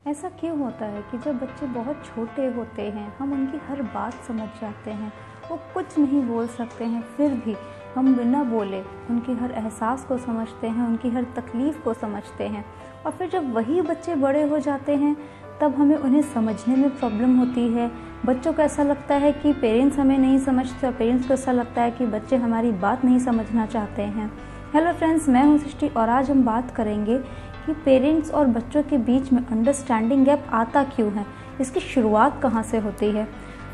ऐसा क्यों होता है कि जब बच्चे बहुत छोटे होते हैं हम उनकी हर बात समझ जाते हैं। वो कुछ नहीं बोल सकते हैं, फिर भी हम बिना बोले उनके हर एहसास को समझते हैं, उनकी हर तकलीफ़ को समझते हैं। और फिर जब वही बच्चे बड़े हो जाते हैं तब हमें उन्हें समझने में प्रॉब्लम होती है। बच्चों को ऐसा लगता है कि पेरेंट्स हमें नहीं समझते और पेरेंट्स को ऐसा लगता है कि बच्चे हमारी बात नहीं समझना चाहते हैं। हेलो फ्रेंड्स, मैं हूं सृष्टि और आज हम बात करेंगे कि पेरेंट्स और बच्चों के बीच में अंडरस्टैंडिंग गैप आता क्यों है, इसकी शुरुआत कहाँ से होती है।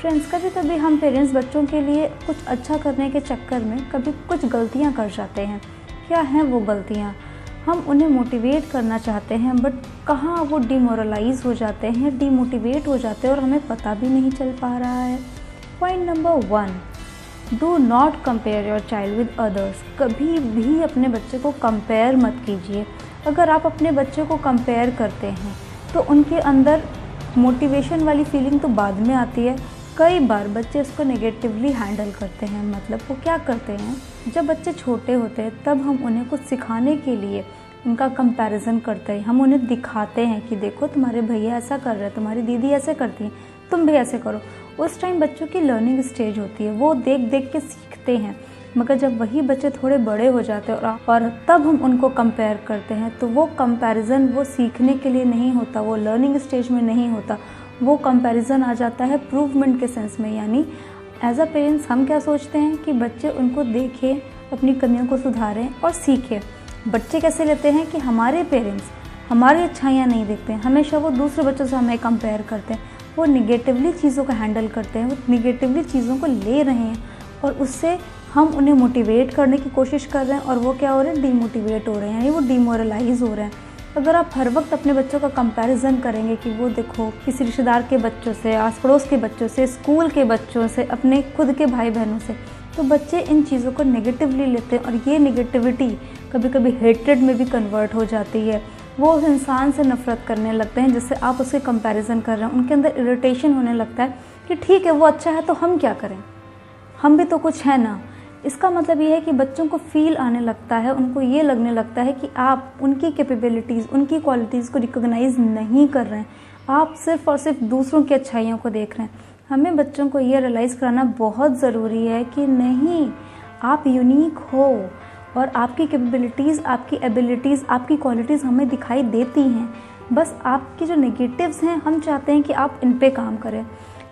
फ्रेंड्स, कभी कभी हम पेरेंट्स बच्चों के लिए कुछ अच्छा करने के चक्कर में कभी कुछ गलतियाँ कर जाते हैं। क्या हैं वो गलतियाँ? हम उन्हें मोटिवेट करना चाहते हैं बट कहाँ वो डिमोरलाइज हो जाते हैं, डिमोटिवेट हो जाते हैं और हमें पता भी नहीं चल पा रहा है। Point number 1, do not compare your child with others. कभी भी अपने बच्चे को कंपेयर मत कीजिए। अगर आप अपने बच्चे को कंपेयर करते हैं तो उनके अंदर मोटिवेशन वाली फीलिंग तो बाद में आती है। कई बार बच्चे इसको नेगेटिवली हैंडल करते हैं। मतलब वो क्या करते हैं, जब बच्चे छोटे होते हैं तब हम उन्हें कुछ सिखाने के लिए उनका कंपैरिजन करते हैं। हम उन्हें दिखाते हैं कि देखो तुम्हारे भैया ऐसा कर रहे हैं, तुम्हारी दीदी ऐसे करती हैं, तुम भी ऐसे करो। उस टाइम बच्चों की लर्निंग स्टेज होती है, वो देख देख के सीखते हैं। मगर जब वही बच्चे थोड़े बड़े हो जाते हैं और तब हम उनको कंपेयर करते हैं तो वो कंपैरिजन वो सीखने के लिए नहीं होता, वो लर्निंग स्टेज में नहीं होता। वो कंपैरिजन आ जाता है प्रूवमेंट के सेंस में। यानी एज अ पेरेंट्स हम क्या सोचते हैं कि बच्चे उनको देखें, अपनी कमियों को सुधारें और सीखें। बच्चे कैसे लेते हैं कि हमारे पेरेंट्स हमारी अच्छाइयाँ नहीं देखते हैं, हमेशा वो दूसरे बच्चों से हमें कंपेयर करते हैं। वो निगेटिवली चीज़ों को हैंडल करते हैं, वो निगेटिवली चीज़ों को ले रहे हैं और उससे हम उन्हें मोटिवेट करने की कोशिश कर रहे हैं और वो क्या हो रहे हैं, डीमोटिवेट हो रहे हैं, यानी वो डिमोरलाइज हो रहे हैं। अगर आप हर वक्त अपने बच्चों का कंपैरिजन करेंगे कि वो देखो किसी रिश्तेदार के बच्चों से, आस पड़ोस के बच्चों से, स्कूल के बच्चों से, अपने खुद के भाई बहनों से, तो बच्चे इन चीज़ों को नेगेटिवली लेते हैं और ये नेगेटिविटी कभी कभी हेट्रेड में भी कन्वर्ट हो जाती है। वो उस इंसान से नफरत करने लगते हैं जिससे आप उसके कंपैरिजन कर रहे हैं। उनके अंदर इरिटेशन होने लगता है कि ठीक है वो अच्छा है तो हम क्या करें, हम भी तो कुछ है ना। इसका मतलब ये है कि बच्चों को फील आने लगता है, उनको ये लगने लगता है कि आप उनकी कैपेबिलिटीज़, उनकी क्वालिटीज़ को रिकॉग्नाइज नहीं कर रहे हैं, आप सिर्फ और सिर्फ दूसरों की अच्छाइयों को देख रहे हैं। हमें बच्चों को ये रियलाइज़ कराना बहुत ज़रूरी है कि नहीं, आप यूनिक हो और आपकी कैपेबिलिटीज़, आपकी एबिलिटीज़, आपकी क्वालिटीज़ हमें दिखाई देती हैं। बस आपकी जो नेगेटिव्स हैं हम चाहते हैं कि आप इन पे काम करें।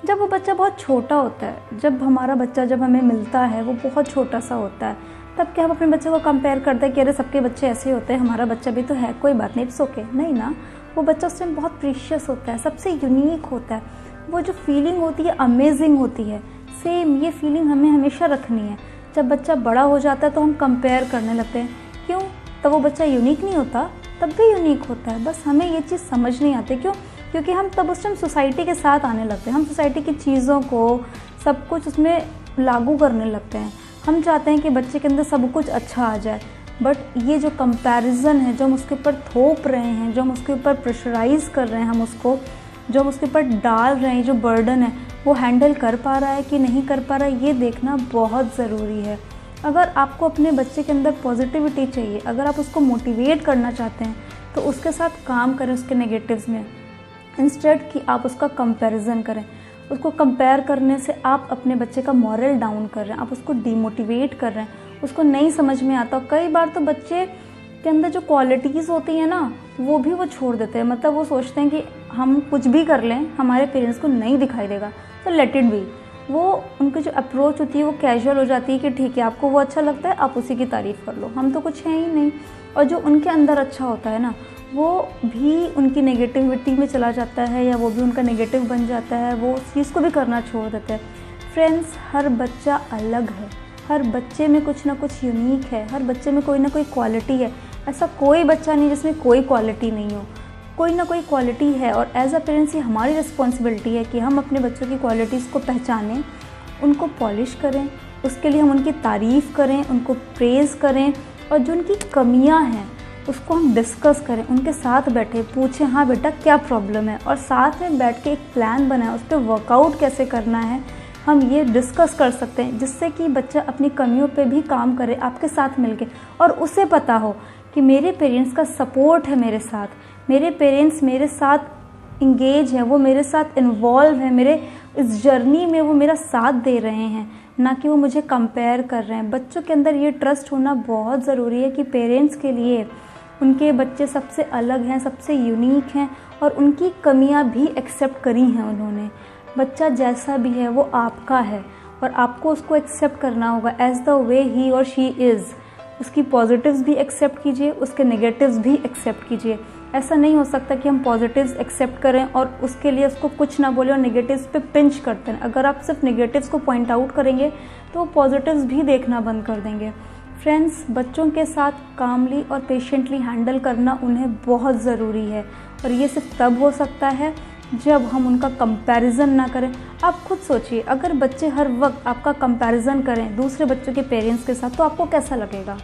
जब वो बच्चा बहुत छोटा होता है, जब हमारा बच्चा जब हमें मिलता है वो बहुत छोटा सा होता है, तब क्या हम अपने बच्चे को कंपेयर करते हैं कि अरे सबके बच्चे ऐसे होते हैं, हमारा बच्चा भी तो है, कोई बात नहीं, इट्स ओके। नहीं ना, वो बच्चा उस टाइम बहुत प्रीशियस होता है, सबसे यूनिक होता है। वो जो फीलिंग होती है अमेजिंग होती है। सेम ये फीलिंग हमें हमेशा रखनी है। जब बच्चा बड़ा हो जाता है तो हम कंपेयर करने लगते हैं। क्यों? तब वो बच्चा यूनिक नहीं होता, तब भी यूनिक होता है। बस हमें ये चीज़ समझ नहीं आती। क्यों? क्योंकि हम तब उस टाइम सोसाइटी के साथ आने लगते हैं, हम सोसाइटी की चीज़ों को सब कुछ उसमें लागू करने लगते हैं। हम चाहते हैं कि बच्चे के अंदर सब कुछ अच्छा आ जाए, बट ये जो कंपैरिजन है, जो हम उसके ऊपर थोप रहे हैं, जो हम उसके ऊपर प्रेशराइज कर रहे हैं, हम उसको जो हम उसके ऊपर डाल रहे हैं, जो बर्डन है वो हैंडल कर पा रहा है कि नहीं कर पा रहा है, ये देखना बहुत ज़रूरी है। अगर आपको अपने बच्चे के अंदर पॉजिटिविटी चाहिए, अगर आप उसको मोटिवेट करना चाहते हैं तो उसके साथ काम करें उसके नेगेटिव्स में, इंस्टेड कि आप उसका कंपैरिजन करें। उसको कंपेयर करने से आप अपने बच्चे का मॉरल डाउन कर रहे हैं, आप उसको डिमोटिवेट कर रहे हैं, उसको नहीं समझ में आता। कई बार तो बच्चे के अंदर जो क्वालिटीज़ होती हैं ना वो भी वो छोड़ देते हैं। मतलब वो सोचते हैं कि हम कुछ भी कर लें हमारे पेरेंट्स को नहीं दिखाई देगा तो लेट इट बी। वो उनकी जो अप्रोच होती है वो कैजुअल हो जाती है कि ठीक है आपको वो अच्छा लगता है, आप उसी की तारीफ़ कर लो, हम तो कुछ है ही नहीं। और जो उनके अंदर अच्छा होता है ना वो भी उनकी नेगेटिविटी में चला जाता है या वो भी उनका नेगेटिव बन जाता है, वो उस चीज़ को भी करना छोड़ देते हैं। फ्रेंड्स, हर बच्चा अलग है, हर बच्चे में कुछ ना कुछ यूनिक है, हर बच्चे में कोई ना कोई क्वालिटी है। ऐसा कोई बच्चा नहीं जिसमें कोई क्वालिटी नहीं हो, कोई ना कोई क्वालिटी है। और एज अ पेरेंट्स ये हमारी रिस्पॉन्सिबिलिटी है कि हम अपने बच्चों की क्वालिटीज़ को पहचानें, उनको पॉलिश करें, उसके लिए हम उनकी तारीफ़ करें, उनको प्रेज़ करें और जो उनकी कमियां हैं उसको हम डिस्कस करें, उनके साथ बैठे पूछें हाँ बेटा क्या प्रॉब्लम है, और साथ में बैठ के एक प्लान बनाएं, उस पर वर्कआउट कैसे करना है हम ये डिस्कस कर सकते हैं, जिससे कि बच्चा अपनी कमियों पे भी काम करे आपके साथ मिलके और उसे पता हो कि मेरे पेरेंट्स का सपोर्ट है मेरे साथ, मेरे पेरेंट्स मेरे साथ इंगेज हैं, वो मेरे साथ इन्वॉल्व हैं, मेरे इस जर्नी में वो मेरा साथ दे रहे हैं, ना कि वो मुझे कंपेयर कर रहे हैं। बच्चों के अंदर ये ट्रस्ट होना बहुत ज़रूरी है कि पेरेंट्स के लिए उनके बच्चे सबसे अलग हैं, सबसे यूनिक हैं और उनकी कमियां भी एक्सेप्ट करी हैं उन्होंने। बच्चा जैसा भी है वो आपका है और आपको उसको एक्सेप्ट करना होगा एज द वे ही और शी इज़। उसकी पॉजिटिव्स भी एक्सेप्ट कीजिए, उसके नेगेटिव्स भी एक्सेप्ट कीजिए। ऐसा नहीं हो सकता कि हम पॉजिटिव्स एक्सेप्ट करें और उसके लिए उसको कुछ ना बोले और नेगेटिव्स पे पिंच करते हैं। अगर आप सिर्फ नेगेटिव्स को पॉइंट आउट करेंगे तो वो पॉजिटिव्स भी देखना बंद कर देंगे। फ्रेंड्स, बच्चों के साथ कामली और पेशेंटली हैंडल करना उन्हें बहुत ज़रूरी है और ये सिर्फ तब हो सकता है जब हम उनका कंपैरिजन ना करें। आप खुद सोचिए, अगर बच्चे हर वक्त आपका कंपैरिजन करें दूसरे बच्चों के पेरेंट्स के साथ तो आपको कैसा लगेगा?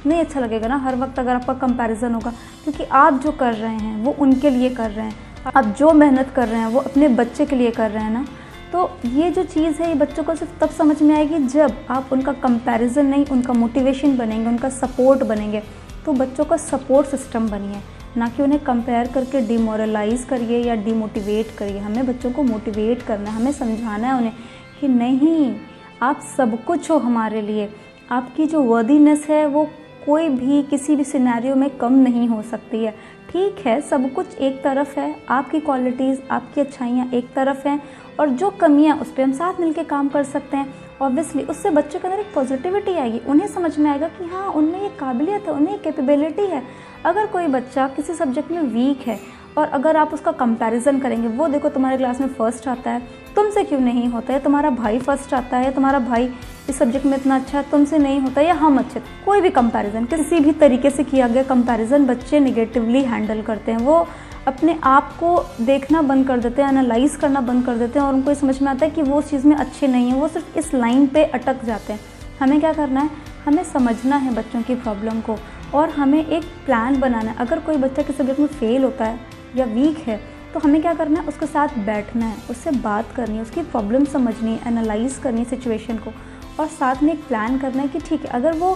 नहीं अच्छा लगेगा ना हर वक्त अगर आपका कंपैरिजन होगा, क्योंकि आप जो कर रहे हैं वो उनके लिए कर रहे हैं। आप जो मेहनत कर रहे हैं वो अपने बच्चे के लिए कर रहे हैं ना। तो ये जो चीज़ है ये बच्चों को सिर्फ तब समझ में आएगी जब आप उनका कंपैरिजन नहीं, उनका मोटिवेशन बनेंगे, उनका सपोर्ट बनेंगे। तो बच्चों का सपोर्ट सिस्टम बनिए, ना कि उन्हें कंपेयर करके डिमोरलाइज करिए या डिमोटिवेट करिए। हमें बच्चों को मोटिवेट करना है, हमें समझाना है उन्हें कि नहीं, आप सब कुछ हो हमारे लिए। आपकी जो वर्दीनेस है वो कोई भी किसी भी सिनेरियो में कम नहीं हो सकती है। ठीक है, सब कुछ एक तरफ है, आपकी क्वालिटीज़, आपकी अच्छाइयाँ एक तरफ हैं और जो कमियाँ उस पर हम साथ मिलके काम कर सकते हैं। ऑब्वियसली उससे बच्चों के अंदर एक पॉजिटिविटी आएगी, उन्हें समझ में आएगा कि हाँ, उनमें ये काबिलियत है, उन्हें कैपेबिलिटी है। अगर कोई बच्चा किसी सब्जेक्ट में वीक है और अगर आप उसका कंपैरिजन करेंगे, वो देखो तुम्हारे क्लास में फर्स्ट आता है, तुमसे क्यों नहीं होता है? तुम्हारा भाई फर्स्ट आता है, तुम्हारा भाई इस सब्जेक्ट में इतना अच्छा है, तुमसे नहीं होता, या हम अच्छे। कोई भी कंपैरिजन, किसी भी तरीके से किया गया कंपैरिजन बच्चे निगेटिवली हैंडल करते हैं। वो अपने आप को देखना बंद कर देते हैं, एनालाइज करना बंद कर देते हैं और उनको ये समझ में आता है कि वो उस चीज़ में अच्छे नहीं हैं। वो सिर्फ इस लाइन पे अटक जाते हैं। हमें क्या करना है? हमें समझना है बच्चों की प्रॉब्लम को और हमें एक प्लान बनाना है। अगर कोई बच्चा किसी सब्जेक्ट में फेल होता है या वीक है तो हमें क्या करना है? उसके साथ बैठना है, उससे बात करनी है, उसकी प्रॉब्लम समझनी है, एनालाइज करनी है सिचुएशन को और साथ में एक प्लान करना है कि ठीक है, अगर वो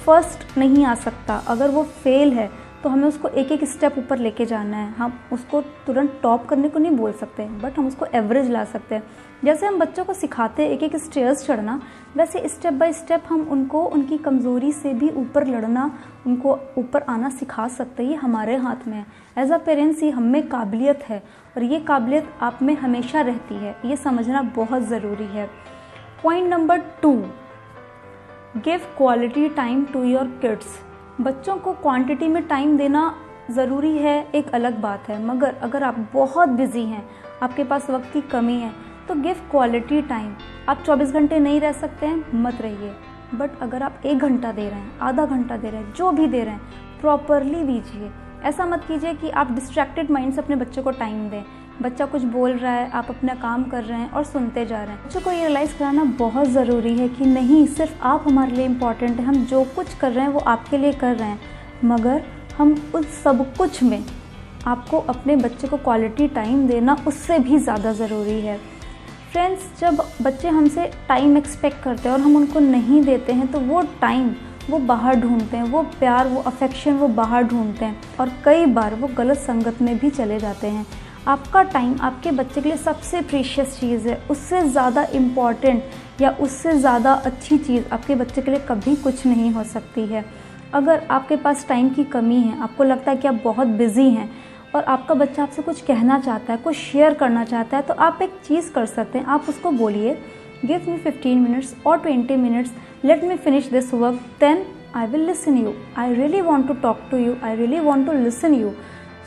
फर्स्ट नहीं आ सकता, अगर वो फेल है तो हमें उसको एक एक स्टेप ऊपर लेके जाना है। हम उसको तुरंत टॉप करने को नहीं बोल सकते, बट हम उसको एवरेज ला सकते हैं। जैसे हम बच्चों को सिखाते हैं एक एक स्टेयर्स चढ़ना, वैसे स्टेप बाय स्टेप हम उनको उनकी कमज़ोरी से भी ऊपर लड़ना, उनको ऊपर आना सिखा सकते हैं। ये हमारे हाथ में है। एज अ पेरेंट्स ये हम में काबिलियत है और ये काबिलियत आप में हमेशा रहती है। ये समझना बहुत ज़रूरी है। Point number 2, give quality time to your kids. बच्चों को क्वांटिटी में टाइम देना ज़रूरी है, एक अलग बात है, मगर अगर आप बहुत बिजी हैं, आपके पास वक्त की कमी है, तो गिव क्वालिटी टाइम। आप 24 घंटे नहीं रह सकते हैं, मत रहिए, बट अगर आप 1 घंटा दे रहे हैं, आधा घंटा दे रहे हैं, जो भी दे रहे हैं, प्रॉपरली दीजिए। ऐसा मत कीजिए कि आप डिस्ट्रैक्टेड माइंड से अपने बच्चे को टाइम दें। बच्चा कुछ बोल रहा है, आप अपना काम कर रहे हैं और सुनते जा रहे हैं। बच्चों को ये रियलाइज़ कराना बहुत ज़रूरी है कि नहीं, सिर्फ आप हमारे लिए इम्पॉर्टेंट है। हम जो कुछ कर रहे हैं वो आपके लिए कर रहे हैं, मगर हम उस सब कुछ में आपको अपने बच्चे को क्वालिटी टाइम देना उससे भी ज़्यादा ज़रूरी है। फ्रेंड्स, जब बच्चे हमसे टाइम एक्सपेक्ट करते हैं और हम उनको नहीं देते हैं तो वो टाइम वो बाहर ढूंढते हैं, वो प्यार, वो अफेक्शन वो बाहर ढूंढते हैं और कई बार वो गलत संगत में भी चले जाते हैं। आपका टाइम आपके बच्चे के लिए सबसे प्रीशियस चीज़ है। उससे ज़्यादा इम्पॉर्टेंट या उससे ज़्यादा अच्छी चीज़ आपके बच्चे के लिए कभी कुछ नहीं हो सकती है। अगर आपके पास टाइम की कमी है, आपको लगता है कि आप बहुत बिजी हैं और आपका बच्चा आपसे कुछ कहना चाहता है, कुछ शेयर करना चाहता है, तो आप एक चीज़ कर सकते हैं। आप उसको बोलिए, गिव मी 15 मिनट्स और 20 minutes, let me finish this work, then I will listen you. I really want to talk to you, I really want to listen you,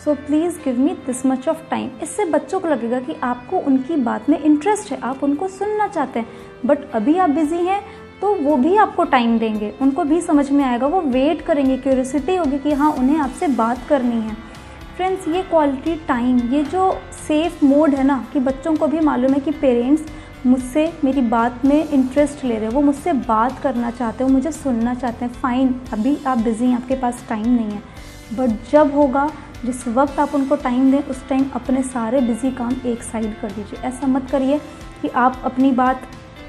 so please give me this much of time. इससे बच्चों को लगेगा कि आपको उनकी बात में interest है, आप उनको सुनना चाहते हैं, बट अभी आप बिजी हैं तो वो भी आपको टाइम देंगे, उनको भी समझ में आएगा, वो वेट करेंगे, क्यूरियोसिटी होगी कि हाँ, उन्हें आपसे बात करनी है। फ्रेंड्स, ये क्वालिटी टाइम, ये जो सेफ मोड है ना, कि बच्चों को भी मालूम है कि पेरेंट्स मुझसे मेरी बात में इंटरेस्ट ले रहे हैं, वो मुझसे बात करना चाहते हैं, वो मुझे सुनना चाहते हैं। फ़ाइन, अभी आप बिज़ी हैं, आपके पास टाइम नहीं है, बट जब होगा, जिस वक्त आप उनको टाइम दें, उस टाइम अपने सारे बिज़ी काम एक साइड कर दीजिए। ऐसा मत करिए कि आप अपनी बात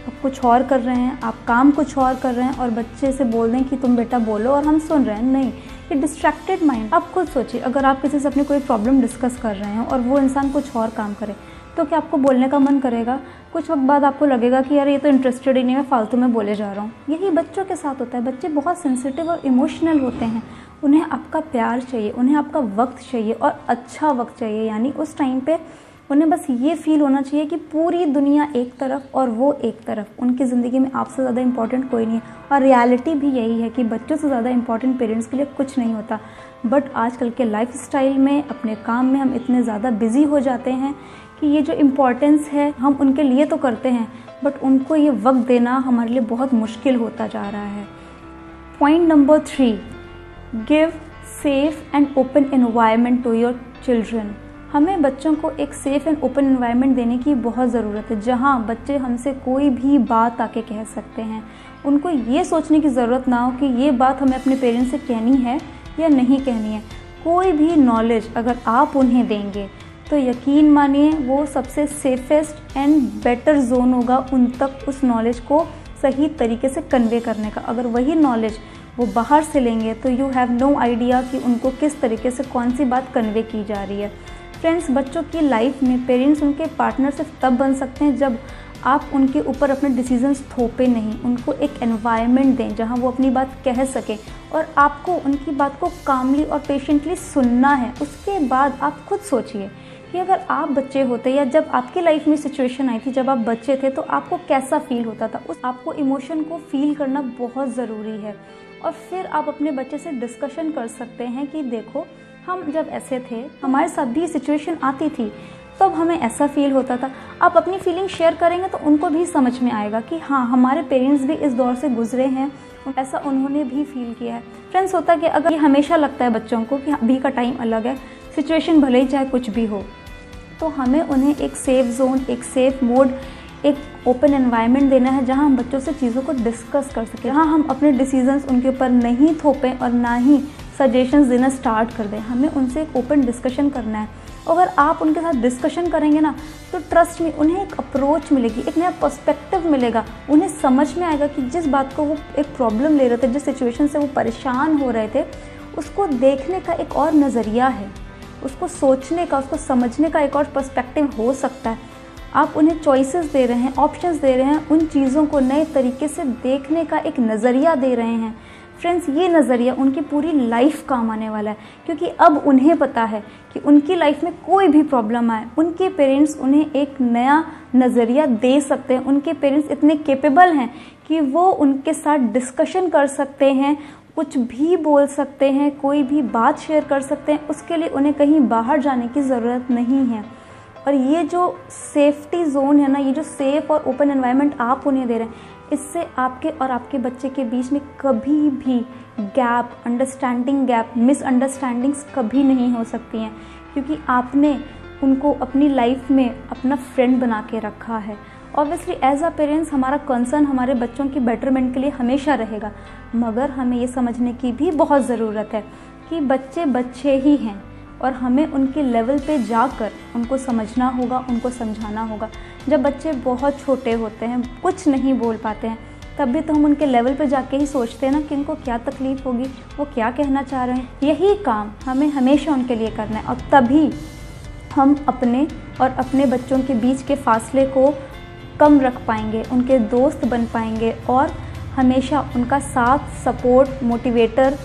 आप कुछ और कर रहे हैं, आप काम कुछ और कर रहे हैं और बच्चे से बोल दें कि तुम बेटा बोलो और हम सुन रहे हैं। नहीं, ये डिस्ट्रैक्टेड माइंड। आप खुद सोचिए, अगर आप किसी से अपनी कोई प्रॉब्लम डिस्कस कर रहे हैं और वो इंसान कुछ और काम करे तो क्या आपको बोलने का मन करेगा? कुछ वक्त बाद आपको लगेगा कि यार ये तो इंटरेस्टेड ही नहीं है, फालतू में बोले जा रहा हूँ। यही बच्चों के साथ होता है। बच्चे बहुत सेंसिटिव और इमोशनल होते हैं। उन्हें आपका प्यार चाहिए, उन्हें आपका वक्त चाहिए और अच्छा वक्त चाहिए। यानी उस टाइम पे उन्हें बस ये फील होना चाहिए कि पूरी दुनिया एक तरफ और वो एक तरफ। उनकी ज़िंदगी में आपसे ज़्यादा इम्पोर्टेंट कोई नहीं है। और रियलिटी भी यही है कि बच्चों से ज़्यादा इम्पोर्टेंट पेरेंट्स के लिए कुछ नहीं होता। बट आजकल के लाइफ स्टाइल में, अपने काम में हम इतने ज़्यादा बिजी हो जाते हैं कि ये जो इम्पोर्टेंस है हम उनके लिए तो करते हैं, बट उनको ये वक्त देना हमारे लिए बहुत मुश्किल होता जा रहा है। Point number 3, give safe and open environment to your children. हमें बच्चों को एक सेफ एंड ओपन एनवायरनमेंट देने की बहुत ज़रूरत है, जहाँ बच्चे हमसे कोई भी बात आके कह सकते हैं। उनको ये सोचने की ज़रूरत ना हो कि ये बात हमें अपने पेरेंट्स से कहनी है या नहीं कहनी है। कोई भी नॉलेज अगर आप उन्हें देंगे तो यकीन मानिए वो सबसे सेफेस्ट एंड बेटर जोन होगा उन तक उस नॉलेज को सही तरीके से कन्वे करने का। अगर वही नॉलेज वो बाहर से लेंगे तो यू हैव नो आइडिया कि उनको किस तरीके से कौन सी बात कन्वे की जा रही है। फ्रेंड्स, बच्चों की लाइफ में पेरेंट्स उनके पार्टनर सिर्फ तब बन सकते हैं जब आप उनके ऊपर अपने डिसीजंस थोपे नहीं। उनको एक एनवायरनमेंट दें जहां वो अपनी बात कह सकें और आपको उनकी बात को कामली और पेशेंटली सुनना है। उसके बाद आप खुद सोचिए कि अगर आप बच्चे होते या जब आपकी लाइफ में सिचुएशन आई थी जब आप बच्चे थे तो आपको कैसा फील होता था। उस आपको इमोशन को फील करना बहुत ज़रूरी है और फिर आप अपने बच्चे से डिस्कशन कर सकते हैं कि देखो, हम जब ऐसे थे हमारे साथ भी सिचुएशन आती थी तब हमें ऐसा फील होता था। आप अपनी फीलिंग शेयर करेंगे तो उनको भी समझ में आएगा कि हाँ, हमारे पेरेंट्स भी इस दौर से गुजरे हैं, ऐसा उन्होंने भी फील किया है। फ्रेंड्स, होता है कि अगर ये हमेशा लगता है बच्चों को कि अभी का टाइम अलग है, सिचुएशन भले ही चाहे कुछ भी हो, तो हमें उन्हें एक सेफ जोन, एक सेफ मोड, एक ओपन एनवायरनमेंट देना है जहां हम बच्चों से चीज़ों को डिस्कस कर सकें, जहां हम अपने डिसीजंस उनके ऊपर नहीं थोपें और ना ही सजेशंस देना स्टार्ट कर दें। हमें उनसे एक ओपन डिस्कशन करना है। अगर आप उनके साथ डिस्कशन करेंगे ना तो ट्रस्ट में उन्हें एक अप्रोच मिलेगी, एक नया पर्सपेक्टिव मिलेगा। उन्हें समझ में आएगा कि जिस बात को वो एक प्रॉब्लम ले रहे थे, जिस सिचुएशन से वो परेशान हो रहे थे, उसको देखने का एक और नज़रिया है, उसको सोचने का, उसको समझने का एक और पर्सपेक्टिव हो सकता है। आप उन्हें चॉइसेस दे रहे हैं, ऑप्शंस दे रहे हैं, उन चीज़ों को नए तरीके से देखने का एक नज़रिया दे रहे हैं। फ्रेंड्स, ये नज़रिया उनकी पूरी लाइफ काम आने वाला है, क्योंकि अब उन्हें पता है कि उनकी लाइफ में कोई भी प्रॉब्लम आए, उनके पेरेंट्स उन्हें एक नया नज़रिया दे सकते हैं। उनके पेरेंट्स इतने कैपेबल हैं कि वो उनके साथ डिस्कशन कर सकते हैं, कुछ भी बोल सकते हैं, कोई भी बात शेयर कर सकते हैं। उसके लिए उन्हें कहीं बाहर जाने की ज़रूरत नहीं है। और ये जो सेफ्टी जोन है ना, ये जो सेफ और ओपन एनवायरनमेंट आप उन्हें दे रहे हैं, इससे आपके और आपके बच्चे के बीच में कभी भी गैप, अंडरस्टैंडिंग गैप, मिसअंडरस्टैंडिंग्स कभी नहीं हो सकती हैं, क्योंकि आपने उनको अपनी लाइफ में अपना फ्रेंड बना के रखा है। ऑब्वियसली एज अ पेरेंट्स हमारा कंसर्न हमारे बच्चों की बेटरमेंट के लिए हमेशा रहेगा, मगर हमें ये समझने की भी बहुत ज़रूरत है कि बच्चे बच्चे ही हैं और हमें उनके लेवल पे जाकर उनको समझना होगा, उनको समझाना होगा। जब बच्चे बहुत छोटे होते हैं, कुछ नहीं बोल पाते हैं, तब भी तो हम उनके लेवल पे जाके ही सोचते हैं ना कि इनको क्या तकलीफ़ होगी, वो क्या कहना चाह रहे हैं। यही काम हमें हमेशा उनके लिए करना है और तभी हम अपने और अपने बच्चों के बीच के फासले को कम रख पाएंगे, उनके दोस्त बन पाएंगे और हमेशा उनका साथ, सपोर्ट, मोटिवेटर,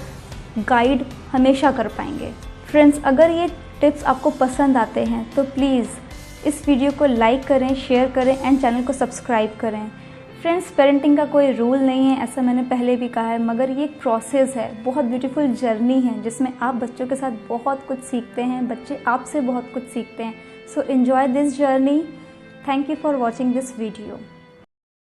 गाइड हमेशा कर पाएंगे। फ्रेंड्स, अगर ये टिप्स आपको पसंद आते हैं तो प्लीज़ इस वीडियो को लाइक करें, शेयर करें एंड चैनल को सब्सक्राइब करें। फ्रेंड्स, पेरेंटिंग का कोई रूल नहीं है, ऐसा मैंने पहले भी कहा है, मगर ये एक प्रोसेस है, बहुत ब्यूटीफुल जर्नी है जिसमें आप बच्चों के साथ बहुत कुछ सीखते हैं, बच्चे आपसे बहुत कुछ सीखते हैं। So enjoy this journey. Thank you for watching this video.